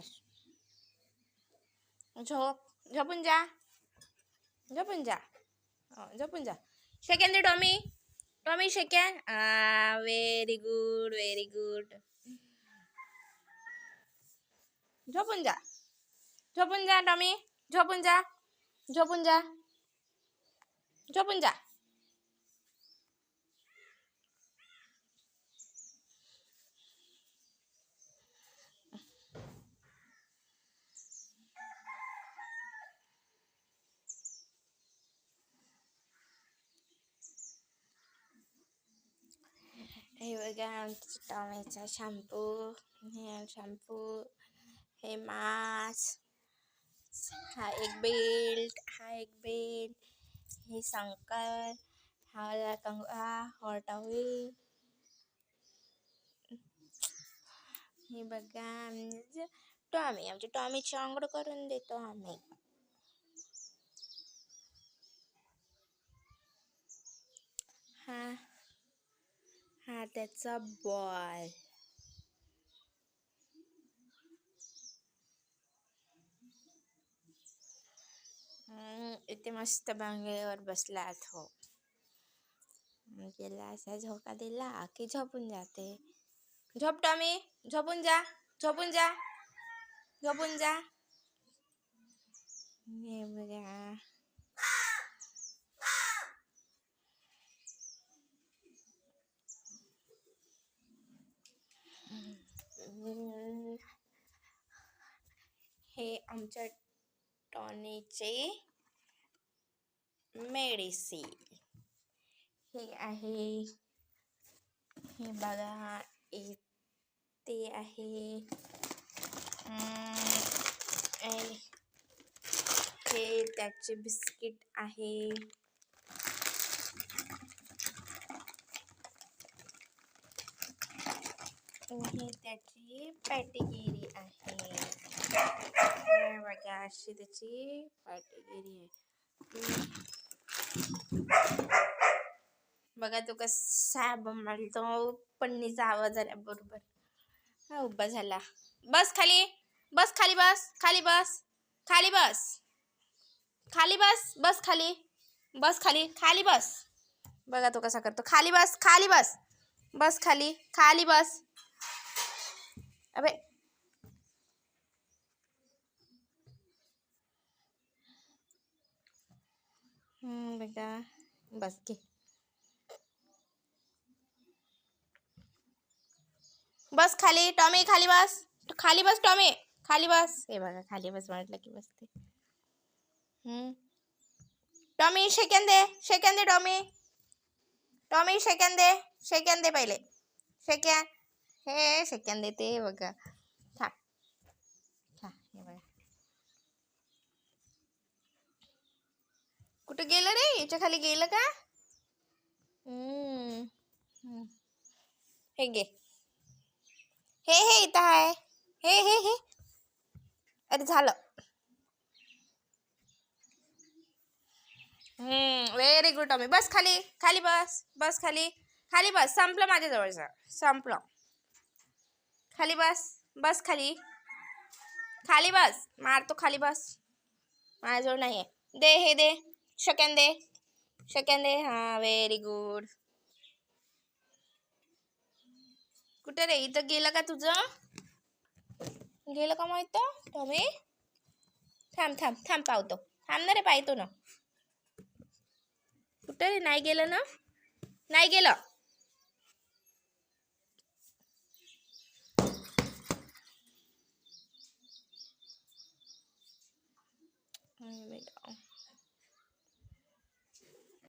बस झोप झोपून जा झोपून जा झोपून जा. सेकंड दे Tommy Tommy second. Very good very good. झोपून जा टॉमी झोपून जा झोपून जा झोपून जा. हे बघा टॉमीचा शॅम्पू, हे शॅम्पू, हे मास्क, हा एक बेल्ट, हे संकर, हा कंगवा, हॉट टॉवेल. हे बघा टॉमी, आमची टॉमीची आंघोळ करून देतो आम्ही. हा त्याचा बॉल. इथे मस्त बांगेवर बसला तो. गेला असा झोका दिला की झोपून जाते. झोप टॉमी झोपून जा झोपून जा झोपून जा. हे बघा हे आमच्या टॉनीचे मेडिसिन. हे आहे हे बघा ते आहे हे त्याचे बिस्किट आहे. हे त्याची पॅटेगिरी आहे. बघा अशी त्याची पॅटेगिरी आहे. बघा तो कसा बंबालतो. पन्नीचा आवाज आला बरोबर. हा उभा झाला. बस खाली बस खाली बस खाली बस खाली बस खाली बस बस खाली बस खाली बस. बघा तो कसा करतो. खाली बस बस खाली बस. अबे बेटा बस के बस खाली. टॉमी खाली बस टॉमी खाली बस. हे बघा खाली बस म्हटलं की बसते. टॉमी सेकंड दे टॉमी सेकंड दे पहिले सेकंड. हे सेकंड देते बघा. हे बघा कुठे गेलं रे. याच्या खाली गेलं का. हे घे. हे इथं आहे. हे अरे झालं. Very good Tommy. बस खाली बस खाली बस. संपलं माझ्याजवळचं संपलं. खाली बस खाली बस. मारतो खाली बस. माझ्याजवळ नाही आहे. दे हे दे सेकंड दे. हा व्हेरी गुड. कुठे रे. इथं गेलं का तुझं. गेलं का माहित टॉमी. थांब पावतो. थांब ना रे पाहतो ना. कुठे रे. नाही गेलं ना. नाही गेलं. बेटा